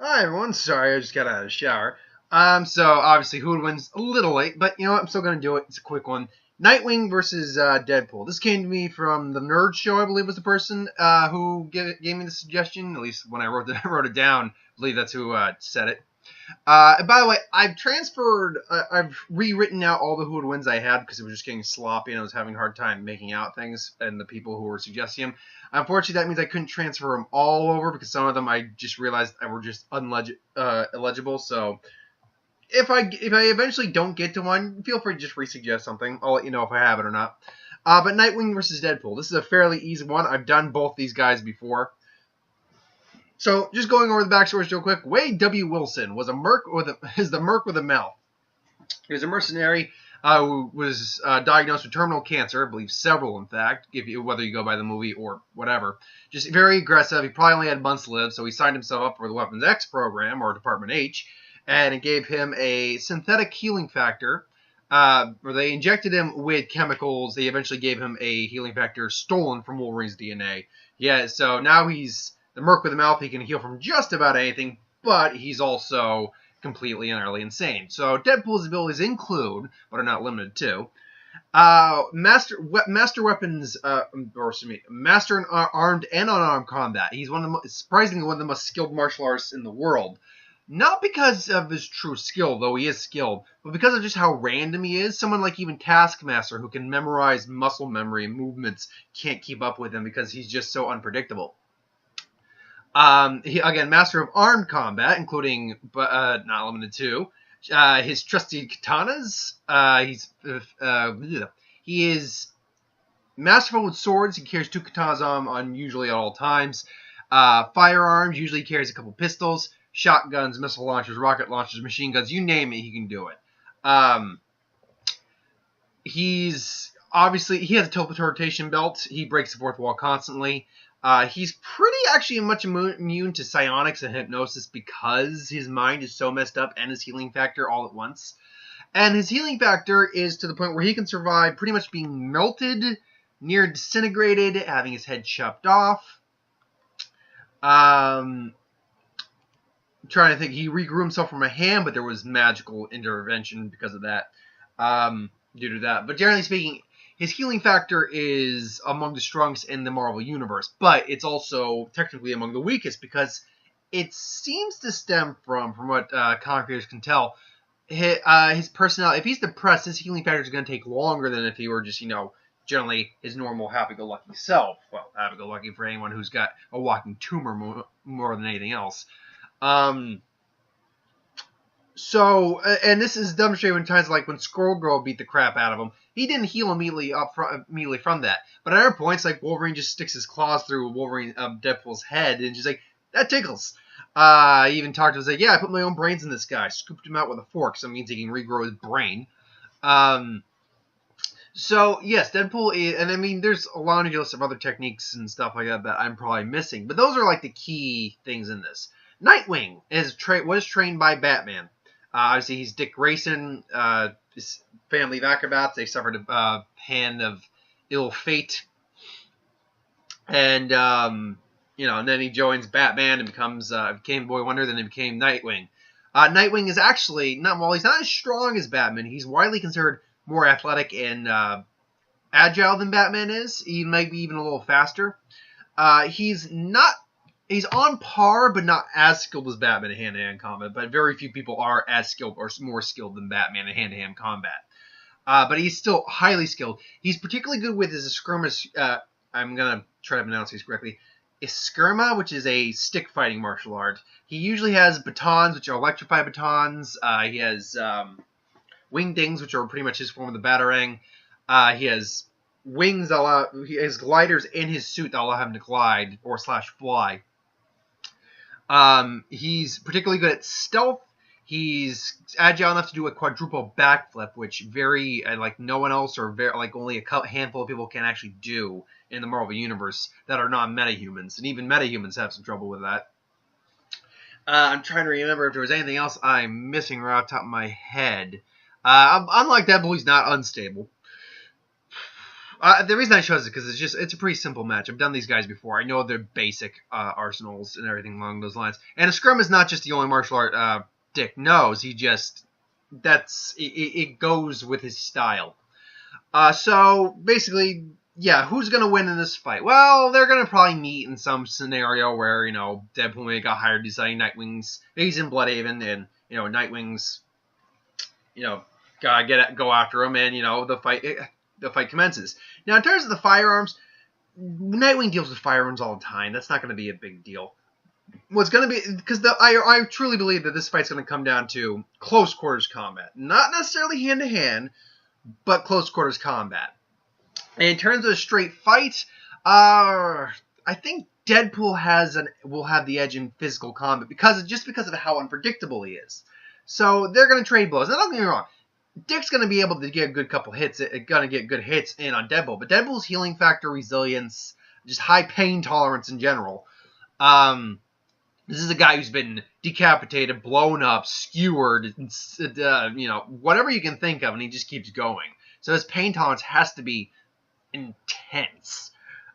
Hi everyone, sorry I just got out of the shower. So obviously who would wins a little late, but you know what, I'm still gonna do it. It's a quick one. Nightwing versus Deadpool. This came to me from the Nerd Show, I believe was the person who gave me the suggestion. At least when I wrote wrote it down, I believe that's who said it. And by the way, I've rewritten out all the Who Would Wins I had because it was just getting sloppy and I was having a hard time making out things and the people who were suggesting them. Unfortunately, that means I couldn't transfer them all over because some of them I just realized were just illegible. So if I eventually don't get to one, feel free to just resuggest something. I'll let you know if I have it or not. But Nightwing versus Deadpool. This is a fairly easy one. I've done both these guys before. So, just going over the backstories real quick, Wade W. Wilson was the merc with a mouth. He was a mercenary who was diagnosed with terminal cancer, I believe several, in fact, whether you go by the movie or whatever. Just very aggressive. He probably only had months to live, so he signed himself up for the Weapons X program, or Department H, and it gave him a synthetic healing factor. Where they injected him with chemicals. They eventually gave him a healing factor stolen from Wolverine's DNA. Yeah, so now he's the merc with the mouth. He can heal from just about anything, but he's also completely and utterly insane. So Deadpool's abilities include, but are not limited to, master weapons, master armed and unarmed combat. He's surprisingly one of the most skilled martial artists in the world. Not because of his true skill, though he is skilled, but because of just how random he is. Someone like even Taskmaster, who can memorize muscle memory and movements, can't keep up with him because he's just so unpredictable. Again, master of armed combat, including, but not limited to, his trusty katanas. He is masterful with swords. He carries 2 katanas on usually at all times. Firearms, usually carries a couple pistols. Shotguns, missile launchers, rocket launchers, machine guns, you name it, he can do it. He has a teleportation belt. He breaks the fourth wall constantly. He's pretty much immune to psionics and hypnosis because his mind is so messed up and his healing factor all at once. And his healing factor is to the point where he can survive pretty much being melted, near disintegrated, having his head chopped off. I'm trying to think. He regrew himself from a hand, but there was magical intervention because of that, due to that. But generally speaking, his healing factor is among the strongest in the Marvel Universe, but it's also technically among the weakest because it seems to stem from what comic creators can tell, his personality. If he's depressed, his healing factor is going to take longer than if he were just, generally his normal happy-go-lucky self. Well, happy-go-lucky for anyone who's got a walking tumor more than anything else. And this is demonstrated in times like when Squirrel Girl beat the crap out of him. He didn't heal immediately from that. But at other points, like Wolverine just sticks his claws through Deadpool's head and just like, that tickles. He even talked to him, like, yeah, I put my own brains in this guy. Scooped him out with a fork, so it means he can regrow his brain. So, yes, Deadpool is, and I mean, there's a laundry list of other techniques and stuff like that I'm probably missing. But those are like the key things in this. Nightwing was trained by Batman. Obviously, he's Dick Grayson. His family of acrobats. They suffered a hand of ill fate. And, and then he joins Batman and became Boy Wonder, then he became Nightwing. Nightwing is actually, while he's not as strong as Batman, he's widely considered more athletic and agile than Batman is. He might be even a little faster. He's on par, but not as skilled as Batman in hand-to-hand combat. But very few people are as skilled or more skilled than Batman in hand-to-hand combat. But he's still highly skilled. He's particularly good with his skirmish. I'm going to try to pronounce these correctly. Eskrima, which is a stick fighting martial art. He usually has batons, which are electrified batons. He has wingdings, which are pretty much his form of the Batarang. He has wings he has gliders in his suit that allow him to glide or /fly. He's particularly good at stealth. He's agile enough to do a quadruple backflip, which no one else or only a handful of people can actually do in the Marvel Universe that are not metahumans. And even metahumans have some trouble with that. I'm trying to remember if there was anything else I'm missing right off the top of my head. Unlike Deadpool, he's not unstable. The reason I chose it because it's a pretty simple match. I've done these guys before. I know their basic arsenals and everything along those lines. And a scrum is not just the only martial art Dick knows. It goes with his style. So basically, yeah, who's gonna win in this fight? Well, they're gonna probably meet in some scenario where Deadpool may got hired designing Nightwing's. He's in Bloodhaven, and Nightwing's gotta go after him, and the fight commences. Now, in terms of the firearms, Nightwing deals with firearms all the time. That's not going to be a big deal. What's going to be, because I truly believe that this fight's going to come down to close quarters combat, not necessarily hand to hand, but close quarters combat. And in terms of a straight fight, I think Deadpool will have the edge in physical combat because of how unpredictable he is. So they're going to trade blows. Now, don't get me wrong. Dick's going to be able to get a good couple hits, going to get good hits in on Deadpool. But Deadpool's healing factor, resilience, just high pain tolerance in general. This is a guy who's been decapitated, blown up, skewered, whatever you can think of, and he just keeps going. So his pain tolerance has to be intense.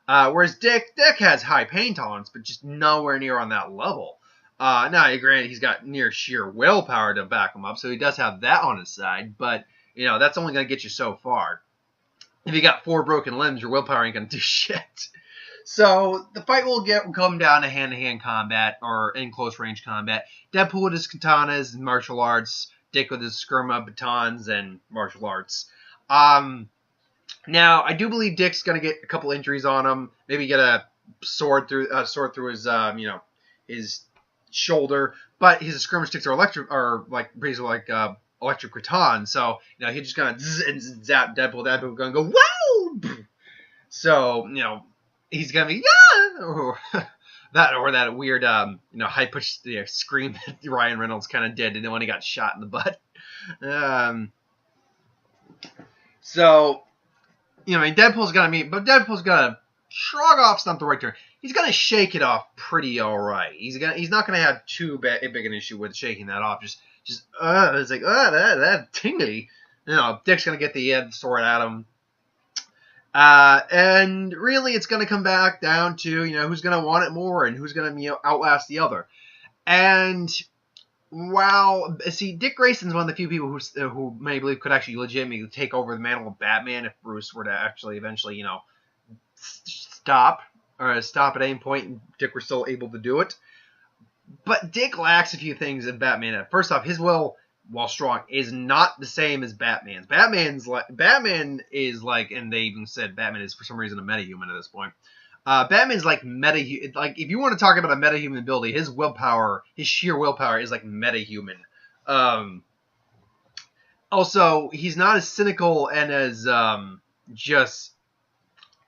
Whereas Dick has high pain tolerance, but just nowhere near on that level. Now, granted, he's got near sheer willpower to back him up, so he does have that on his side, but, that's only going to get you so far. If you got 4 broken limbs, your willpower ain't going to do shit. So, the fight will come down to hand-to-hand combat, or in close-range combat. Deadpool with his katanas and martial arts, Dick with his skirma, batons, and martial arts. Now, I do believe Dick's going to get a couple injuries on him, maybe get a sword through his, his shoulder, but his skirmish sticks are electric baton, so he's just gonna zap Deadpool. Deadpool gonna go wow. So he's gonna be or that weird high pitched scream that Ryan Reynolds kind of did when he got shot in the butt. So Deadpool's gonna shrug off, it's not the right term. He's gonna shake it off pretty alright. He's not gonna have too big an issue with shaking that off. It's like that tingly. Dick's gonna get the sword at him. And really, it's gonna come back down to who's gonna want it more and who's gonna outlast the other. And Dick Grayson's one of the few people who many believe could actually legitimately take over the mantle of Batman if Bruce were to actually eventually stop at any point, and Dick were still able to do it. But Dick lacks a few things in Batman. First off, his will, while strong, is not the same as Batman's. Batman is like, and they even said Batman is for some reason a metahuman at this point. Batman's like like if you want to talk about a metahuman ability, his sheer willpower is like metahuman. Also, he's not as cynical and as just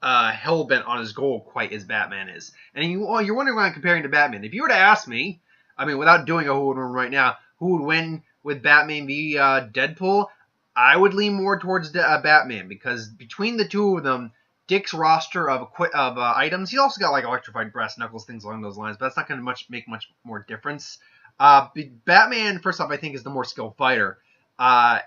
hell-bent on his goal quite as Batman is. And you're wondering why I'm comparing to Batman. If you were to ask me, without doing a who would win right now, who would win with Batman v Deadpool, I would lean more towards Batman, because between the two of them, Dick's roster of items, he's also got like electrified brass knuckles, things along those lines, but that's not going to make much more difference. Batman, first off, I think is the more skilled fighter,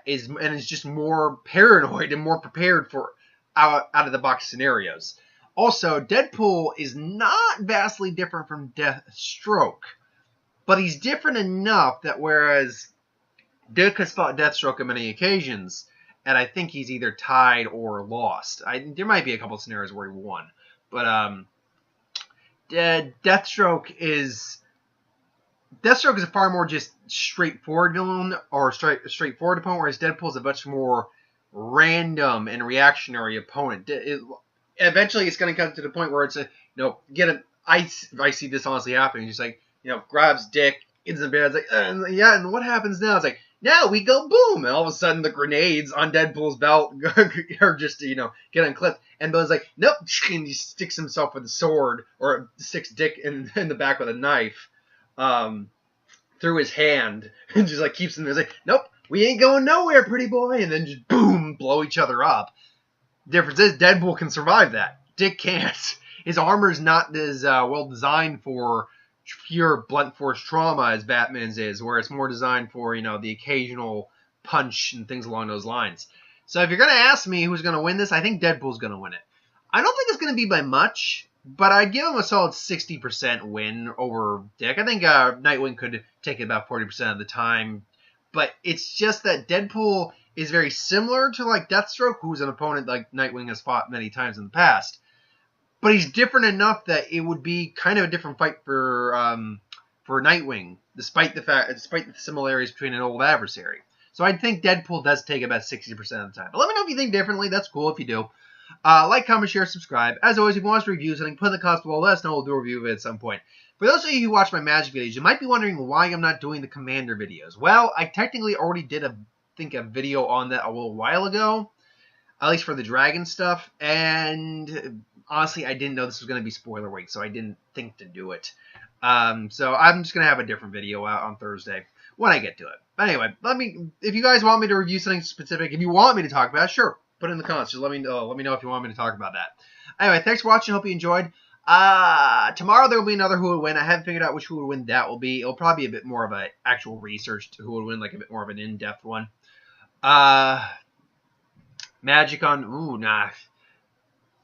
is just more paranoid and more prepared for out of the box scenarios. Also, Deadpool is not vastly different from Deathstroke, but he's different enough that whereas Dick has fought Deathstroke on many occasions, and I think he's either tied or lost. There might be a couple of scenarios where he won, but Deathstroke is a far more just straightforward villain or straightforward opponent, whereas Deadpool is a much more random and reactionary opponent. Eventually, it's going to come to the point where it's I see this honestly happening. He's like, grabs Dick, gets in bed. It's like, and what happens now? It's like, now we go boom, and all of a sudden the grenades on Deadpool's belt are just get unclipped. And Bill's like, nope, and he sticks himself with a sword, or sticks Dick in the back with a knife, through his hand, and just like keeps him there. He's like, nope. We ain't going nowhere, pretty boy, and then just boom, blow each other up. Difference is Deadpool can survive that. Dick can't. His armor is not as well designed for pure blunt force trauma as Batman's is, where it's more designed for the occasional punch and things along those lines. So if you're going to ask me who's going to win this, I think Deadpool's going to win it. I don't think it's going to be by much, but I'd give him a solid 60% win over Dick. I think Nightwing could take it about 40% of the time. But it's just that Deadpool is very similar to like Deathstroke, who's an opponent like Nightwing has fought many times in the past. But he's different enough that it would be kind of a different fight for Nightwing, despite the similarities between an old adversary. So I think Deadpool does take about 60% of the time. But let me know if you think differently. That's cool if you do. Like, comment, share, subscribe. As always, if you want us to review something, put in the comments below. Let us know. We'll do a review of it at some point. For those of you who watch my Magic videos, you might be wondering why I'm not doing the Commander videos. Well, I technically already did a video on that a little while ago, at least for the Dragon stuff, and honestly, I didn't know this was going to be spoiler week, so I didn't think to do it. So I'm just going to have a different video out on Thursday when I get to it. But anyway, if you guys want me to review something specific, if you want me to talk about it, sure, put it in the comments. Just let me know if you want me to talk about that. Anyway, thanks for watching. Hope you enjoyed. Tomorrow there will be another Who Would Win. I haven't figured out which Who Would Win that will be. It'll probably be a bit more of an actual research to Who Would Win, like a bit more of an in-depth one. Magic on... Ooh, nah.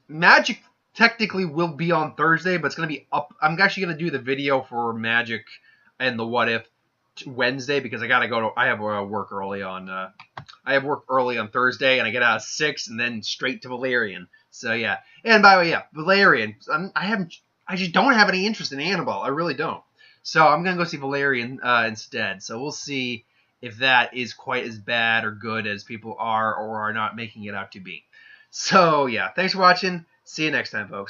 Magic technically will be on Thursday, but it's going to be up... I'm actually going to do the video for Magic and the What If Wednesday, because I got to go to... I have work early on... I have work early on Thursday, and I get out at 6, and then straight to Valerian. So, yeah. And, by the way, yeah, Valerian. I just don't have any interest in Annabelle. I really don't. So, I'm going to go see Valerian instead. So, we'll see if that is quite as bad or good as people are or are not making it out to be. So, yeah. Thanks for watching. See you next time, folks.